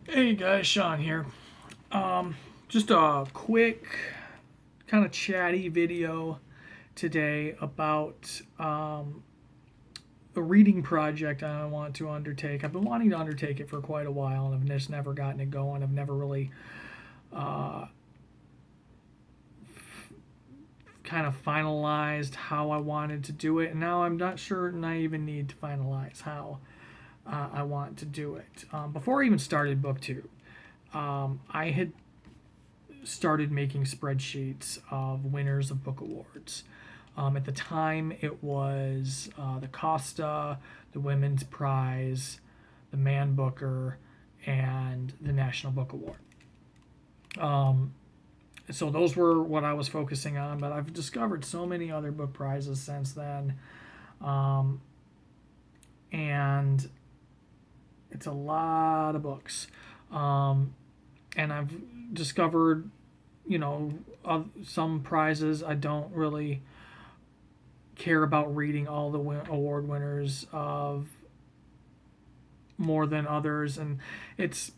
Hey guys, Sean here. Just a quick, kind of chatty video today about a reading project I want to undertake. I've been wanting to undertake it for quite a while, and I've just never gotten it going. I've never really kind of finalized how I wanted to do it, and now I'm not sure, and I even need to finalize how I want to do it. Before I even started book two, I had started making spreadsheets of winners of book awards. At the time, it was the Costa, the Women's Prize, the Man Booker, and the National Book Award. So those were what I was focusing on, but I've discovered so many other book prizes since then. And it's a lot of books. And I've discovered, some prizes I don't really care about reading all the award winners of more than others, and it's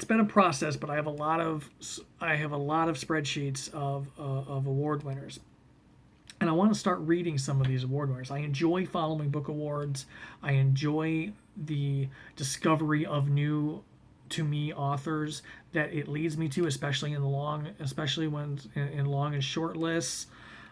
been a process. But I have a lot of spreadsheets of award winners, and I want to start reading some of these award winners. I enjoy following book awards. I enjoy the discovery of new to me authors that it leads me to, especially when in long and short lists.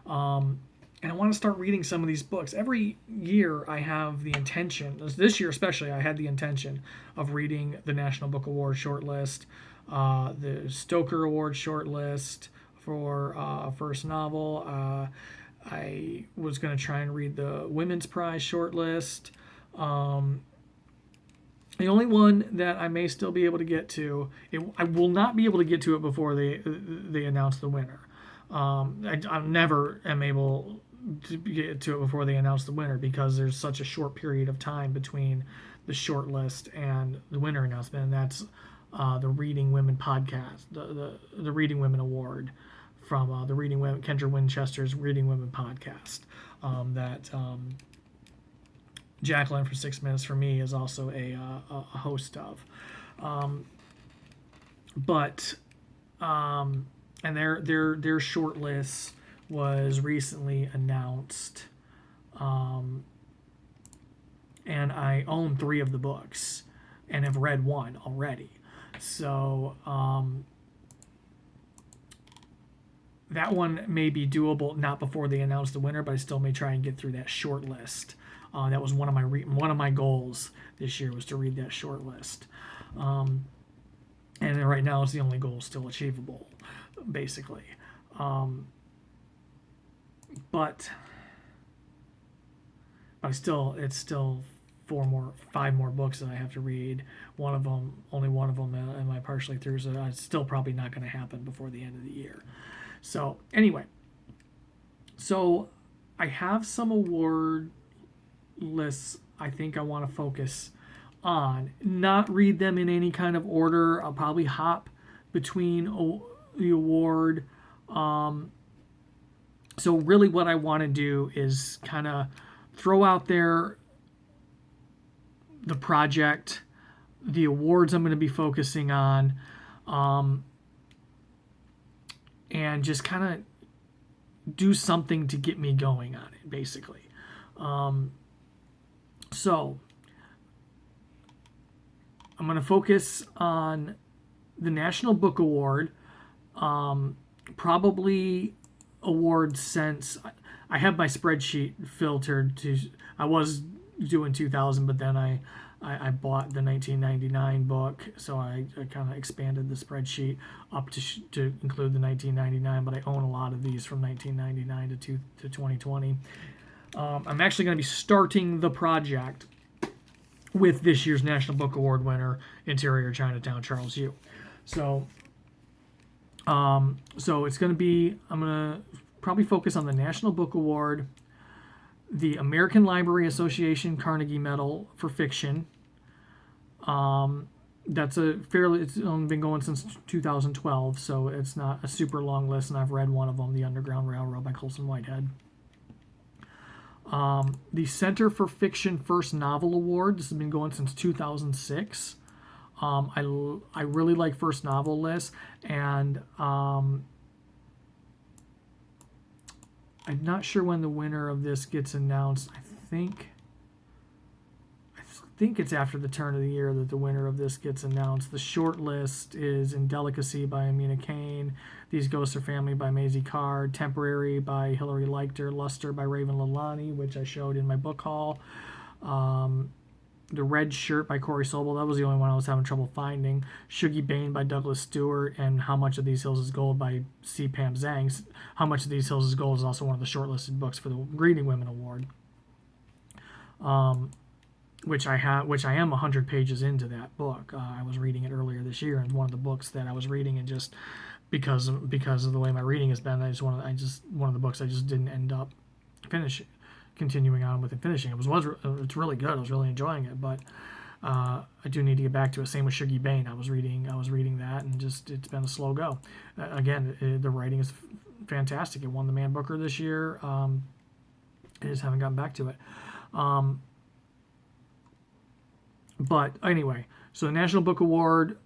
And I want to start reading some of these books. Every year I have the intention, this year especially, I had the intention of reading the National Book Award shortlist, the Stoker Award shortlist for first novel. I was going to try and read the Women's Prize shortlist. The only one that I may still be able to get to, I will not be able to get to it before they announce the winner. I never am able to get to it before they announce the winner, because there's such a short period of time between the short list and the winner announcement, and that's the Reading Women podcast, the Reading Women Award from the Reading Women, Kendra Winchester's Reading Women podcast, that Jacqueline from 6 Minutes for Me is also a host of. And their short list was recently announced, and I own 3 of the books and have read 1 already. So that one may be doable, not before they announce the winner, but I still may try and get through that short list. That was one of my goals this year, was to read that short list. And right now it's the only goal still achievable, basically. But it's still 5 more books that I have to read. Only one of them am I partially through, so it's still probably not going to happen before the end of the year. So anyway, I have some award lists I think I want to focus on. Not read them in any kind of order. I'll probably hop between the award. So really what I want to do is kind of throw out there the project, the awards I'm going to be focusing on, and just kind of do something to get me going on it, basically. So I'm going to focus on the National Book Award, probably awards since I have my spreadsheet filtered to, I was doing 2000, but then I bought the 1999 book, so I kind of expanded the spreadsheet up to include the 1999, but I own a lot of these from 1999 to 2020. I'm actually going to be starting the project with this year's National Book Award winner, Interior Chinatown, Charles Yu. So it's going to be, I'm going to probably focus on the National Book Award, the American Library Association Carnegie Medal for fiction. It's only been going since 2012, so it's not a super long list, and I've read one of them, The Underground Railroad by Colson Whitehead. The Center for Fiction First Novel Award. This has been going since 2006. I really like first novel lists, and I'm not sure when the winner of this gets announced. I think it's after the turn of the year that the winner of this gets announced. The short list is Indelicacy by Amina Kane, These Ghosts Are Family by Maisie Card, Temporary by Hilary Leichter, Luster by Raven Lalani, which I showed in my book haul. The Red Shirt by Corey Sobel, that was the only one I was having trouble finding. Shuggy Bane by Douglas Stewart, and How Much of These Hills is Gold by C. Pam Zhang. How Much of These Hills is Gold is also one of the shortlisted books for the Reading Women Award. Which I am 100 pages into that book. I was reading it earlier this year, and one of the books that I was reading, and just because of the way my reading has been, one of the books I just didn't end up continuing on with and finishing. It's really good. I was really enjoying it, but I do need to get back to it. Same with Shuggy Bane. I was reading that, and just it's been a slow go. Again, the writing is fantastic. It won the Man Booker this year. I just haven't gotten back to it. But anyway, so the National Book Award,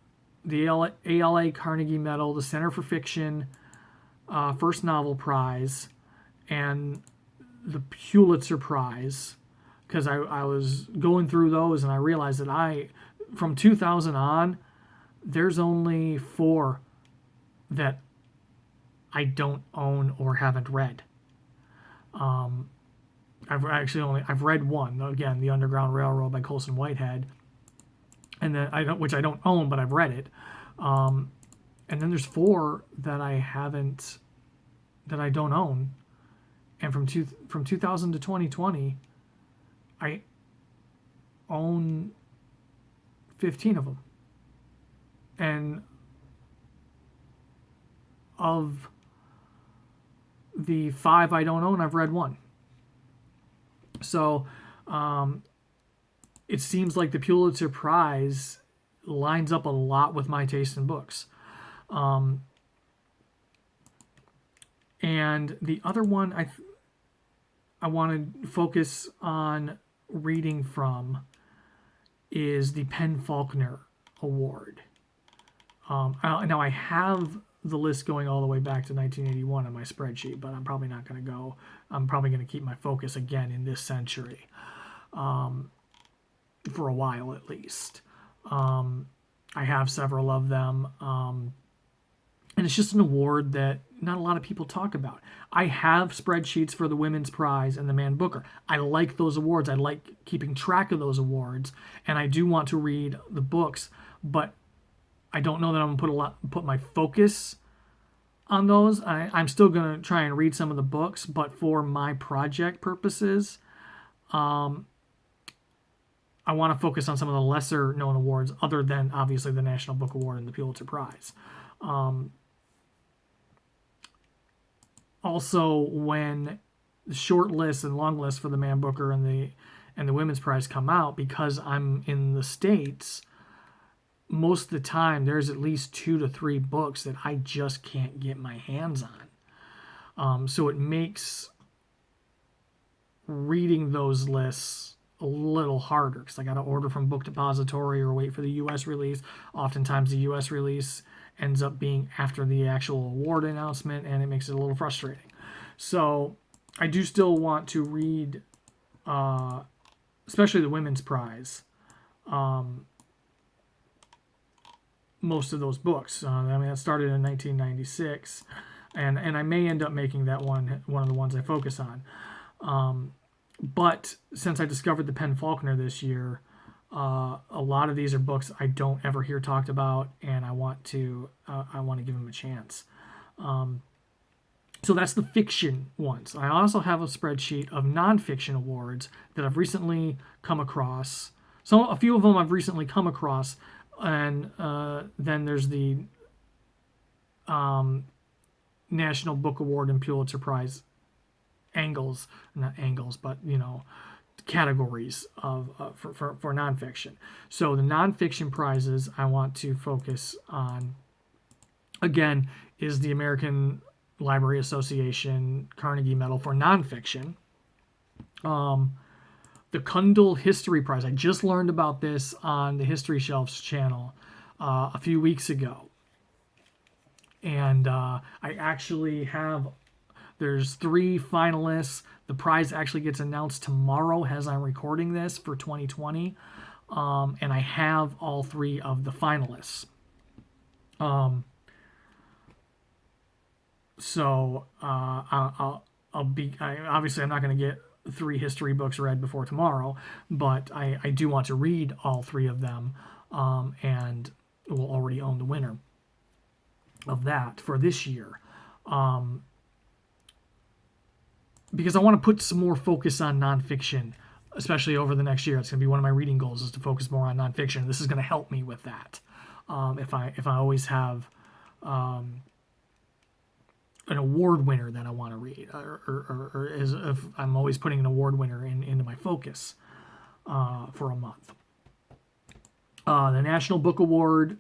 the ALA Carnegie Medal, the Center for Fiction First Novel Prize, and the Pulitzer Prize, because I was going through those and I realized that from 2000 on, there's only 4 that I don't own or haven't read. I've read one, again, The Underground Railroad by Colson Whitehead, and then which I don't own, but I've read it. And then there's 4 that I don't own. And from 2000 to 2020, I own 15 of them. And of the 5 I don't own, I've read 1. So it seems like the Pulitzer Prize lines up a lot with my taste in books. And the other one I want to focus on reading from is the Faulkner Award. Now I have the list going all the way back to 1981 on my spreadsheet, but I'm probably not going to go. I'm probably going to keep my focus again in this century, for a while at least. I have several of them, and it's just an award that not a lot of people talk about. I have spreadsheets for the Women's Prize and the Man Booker. I like those awards. I like keeping track of those awards, and I do want to read the books, but I don't know that I'm going to put my focus on those. I'm still going to try and read some of the books, but for my project purposes, I want to focus on some of the lesser known awards other than obviously the National Book Award and the Pulitzer Prize. Also, when the short lists and long lists for the Man Booker and the Women's Prize come out, because I'm in the States, most of the time there's at least 2 to 3 books that I just can't get my hands on. So it makes reading those lists a little harder, because I got to order from Book Depository or wait for the U.S. release. Oftentimes the U.S. release ends up being after the actual award announcement, and it makes it a little frustrating. So I do still want to read, especially the Women's Prize, most of those books. That started in 1996, and I may end up making that one of the ones I focus on. But since I discovered the Faulkner this year, a lot of these are books I don't ever hear talked about, and I want to give them a chance. So that's the fiction ones. I also have a spreadsheet of nonfiction awards that I've recently come across. So a few of them I've recently come across, and then there's the National Book Award and Pulitzer Prize categories for nonfiction. So the nonfiction prizes I want to focus on, again, is the American Library Association Carnegie Medal for nonfiction. the Cundill History Prize. I just learned about this on the History Shelves channel a few weeks ago. And I actually have, there's 3 finalists. The prize actually gets announced tomorrow as I'm recording this for 2020. And I have all 3 of the finalists. So obviously I'm not going to get 3 history books read before tomorrow, but I do want to read all 3 of them, and will already own the winner of that for this year, because I want to put some more focus on nonfiction, especially over the next year. It's going to be one of my reading goals, is to focus more on nonfiction. This is going to help me with that. If I always have an award winner that I want to read, or as if I'm always putting an award winner into my focus for a month. The National Book Award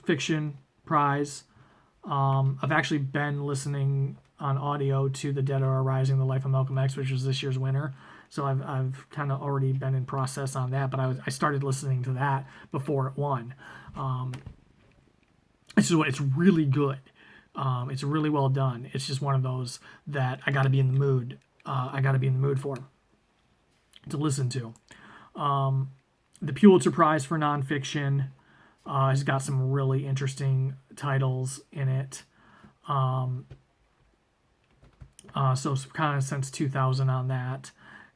Fiction Prize. I've actually been listening on audio to The Dead Are Rising, The Life of Malcolm X, which was this year's winner. So I've kind of already been in process on that, but I started listening to that before it won. It's really good. It's really well done. It's just one of those that I got to be in the mood. I got to be in the mood for to listen to. The Pulitzer Prize for nonfiction has got some really interesting titles in it. So kind of since 2000 on that.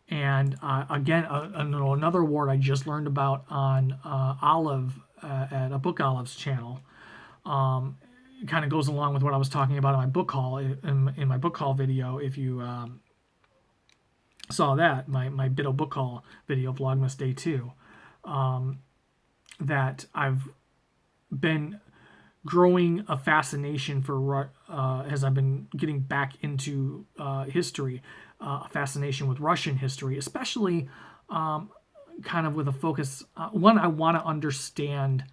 And again, another award I just learned about on Olive at a Book Olive's channel. Kind of goes along with what I was talking about in my book haul, in my book haul video. If you saw that, my Bitto book haul video, Vlogmas Day 2, that I've been growing a fascination for, as I've been getting back into history, a fascination with Russian history, especially kind of with a focus. One, I want to understand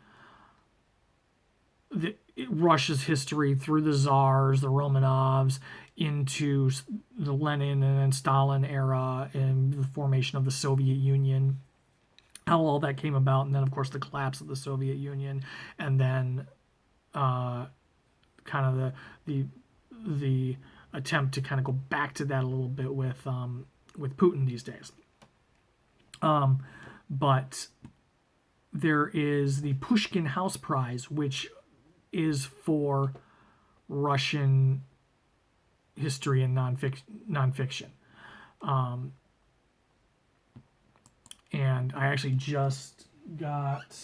Russia's history through the Tsars, the Romanovs, into the Lenin and Stalin era and the formation of the Soviet Union, how all that came about, and then of course the collapse of the Soviet Union, and then kind of the attempt to kind of go back to that a little bit with Putin these days. But there is the Pushkin House Prize, which is for Russian history and nonfiction. And I actually just got,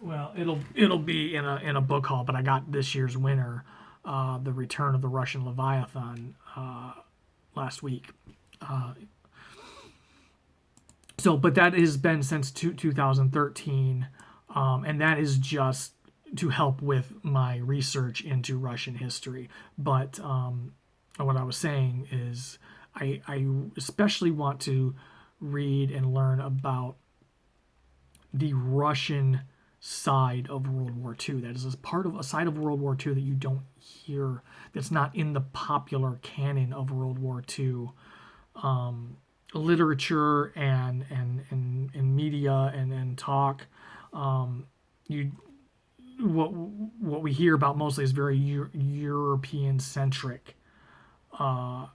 well, it'll be in a book haul, but I got this year's winner, The Return of the Russian Leviathan, last week. But that has been since 2013. And that is just to help with my research into Russian history. But what I was saying is I especially want to read and learn about the Russian side of World War II. That is a side of World War II that you don't hear, that's not in the popular canon of World War II literature and media and talk. What we hear about mostly is very European centric for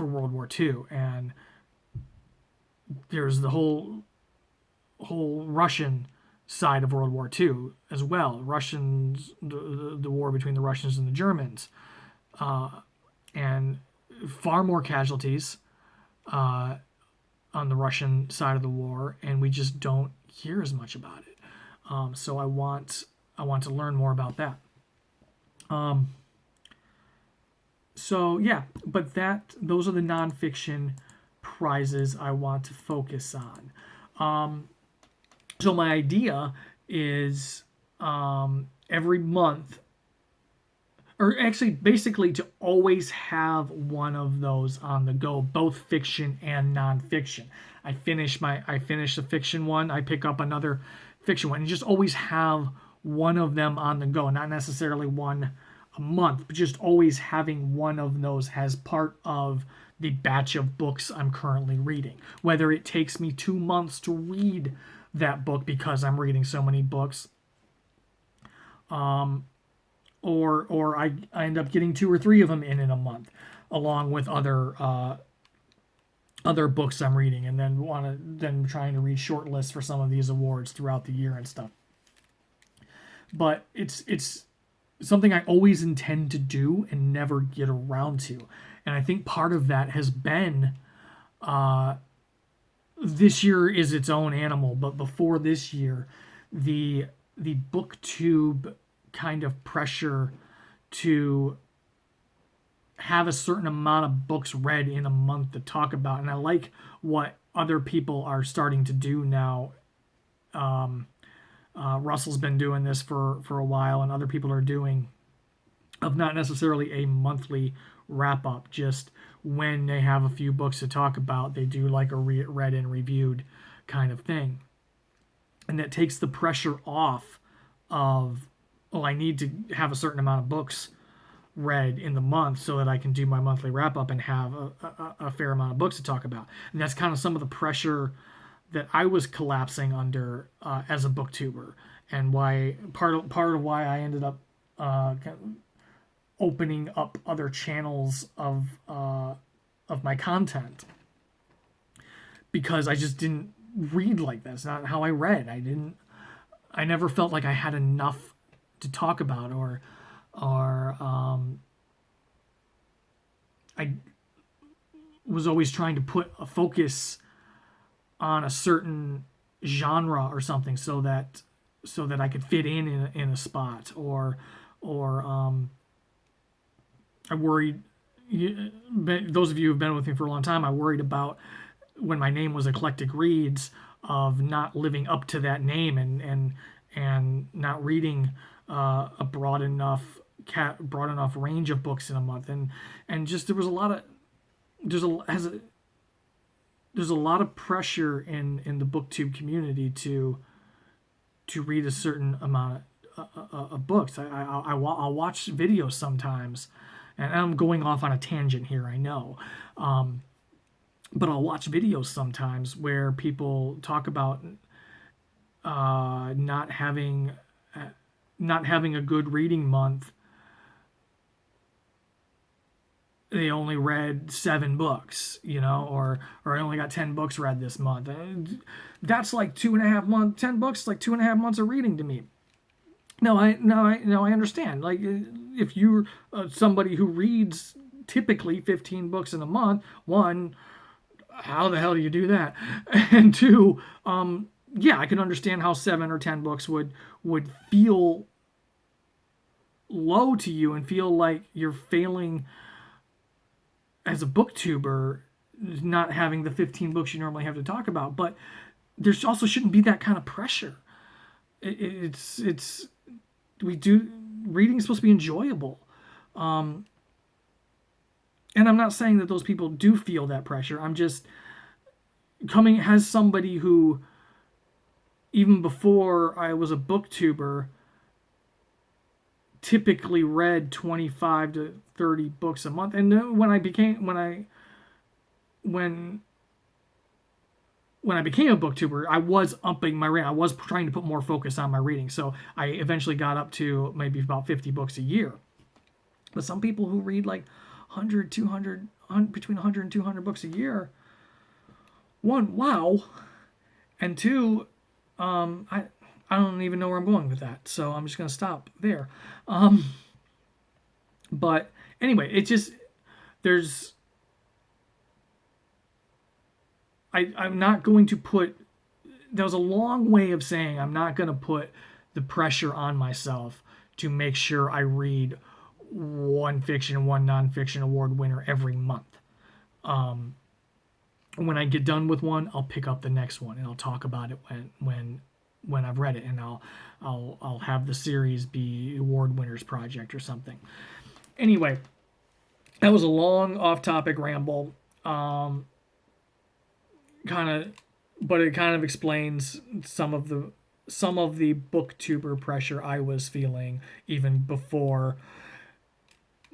World War II, and there's the whole Russian side of World War II as well. The war between the Russians and the Germans, and far more casualties on the Russian side of the war, and we just don't hear as much about it. So I want to learn more about that. So yeah, but those are the nonfiction prizes I want to focus on. So my idea is every month, or actually basically to always have one of those on the go, both fiction and nonfiction. I finish the fiction one, I pick up another fiction one, and just always have one of them on the go, not necessarily one a month, but just always having one of those as part of the batch of books I'm currently reading. Whether it takes me 2 months to read that book because I'm reading so many books, or I end up getting 2 or 3 of them in a month, along with other books I'm reading, and then trying to read short lists for some of these awards throughout the year and stuff. But it's something I always intend to do and never get around to. And I think part of that has been, this year is its own animal, but before this year, the booktube kind of pressure to have a certain amount of books read in a month to talk about. And I like what other people are starting to do now. Russell's been doing this for a while, and other people are doing, of not necessarily a monthly wrap up, just when they have a few books to talk about, they do like a read and reviewed kind of thing. And that takes the pressure off of, I need to have a certain amount of books read in the month so that I can do my monthly wrap up and have a fair amount of books to talk about. And that's kind of some of the pressure that I was collapsing under as a booktuber, and why part of why I ended up opening up other channels of my content, because I just didn't read like that. It's not how I read. I never felt like I had enough to talk about, or I was always trying to put a focus on a certain genre or something so that I could fit in a spot, or I worried, those of you who've been with me for a long time, I worried about, when my name was Eclectic Reads, of not living up to that name and not reading a broad enough range of books in a month, and just there was a lot of there's a lot of pressure in the booktube community to read a certain amount of books. I'll watch videos sometimes, and I'm going off on a tangent here, I know, but I'll watch videos sometimes where people talk about not having a good reading month. They only read 7 books, or I only got 10 books read this month. That's like 2.5 months. 10 books, like 2.5 months of reading to me. No, I understand. Like, if you're somebody who reads typically 15 books in a month, one, how the hell do you do that? And two, yeah, I can understand how 7 or 10 books would feel low to you and feel like you're failing as a booktuber, not having the 15 books you normally have to talk about. But there also shouldn't be that kind of pressure. Reading is supposed to be enjoyable. And I'm not saying that those people do feel that pressure. I'm just coming as somebody who, even before I was a booktuber, typically read 25 to 30 books a month. And when I became a booktuber, I was upping my rate. I was trying to put more focus on my reading. So I eventually got up to maybe about 50 books a year. But some people who read like 100, 200, between 100 and 200 books a year, one, wow. And two, I don't even know where I'm going with that, so I'm just going to stop there. But anyway, it just, I'm not going to put, that was a long way of saying I'm not going to put the pressure on myself to make sure I read one fiction and one nonfiction award winner every month. When I get done with one, I'll pick up the next one and I'll talk about it when I've read it, and I'll have the series be award winners project or something. Anyway, that was a long off-topic ramble. But it kind of explains some of the booktuber pressure I was feeling even before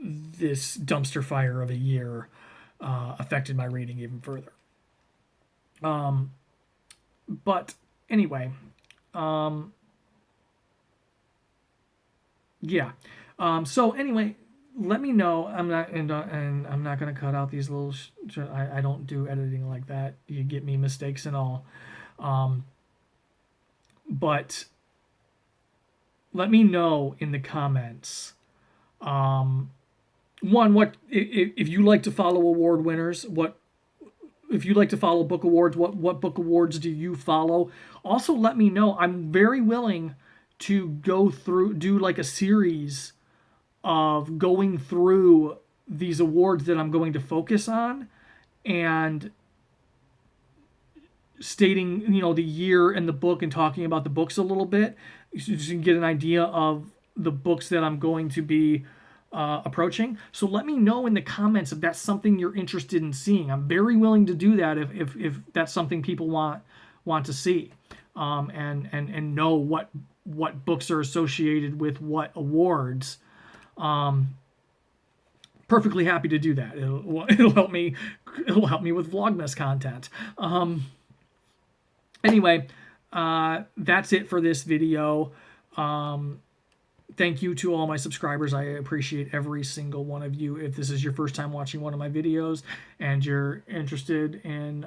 this dumpster fire of a year affected my reading even further. But anyway, yeah. So anyway, let me know. I'm not and I'm not gonna cut out these little. I don't do editing like that. You get me mistakes and all. But let me know in the comments. One, what if you like to follow award winners? What if you like to follow book awards? What book awards do you follow? Also, let me know. I'm very willing to do like a series of going through these awards that I'm going to focus on and stating, the year and the book and talking about the books a little bit, so you can get an idea of the books that I'm going to be approaching. So let me know in the comments if that's something you're interested in seeing. I'm very willing to do that if that's something people want to see, and know what books are associated with what awards. Perfectly happy to do that. It'll help me with Vlogmas content. Anyway, that's it for this video. Thank you to all my subscribers. I appreciate every single one of you. If this is your first time watching one of my videos and you're interested in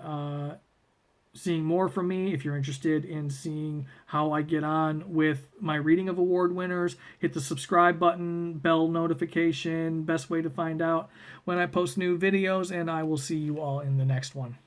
seeing more from me, if you're interested in seeing how I get on with my reading of award winners, hit the subscribe button, bell notification, best way to find out when I post new videos, and I will see you all in the next one.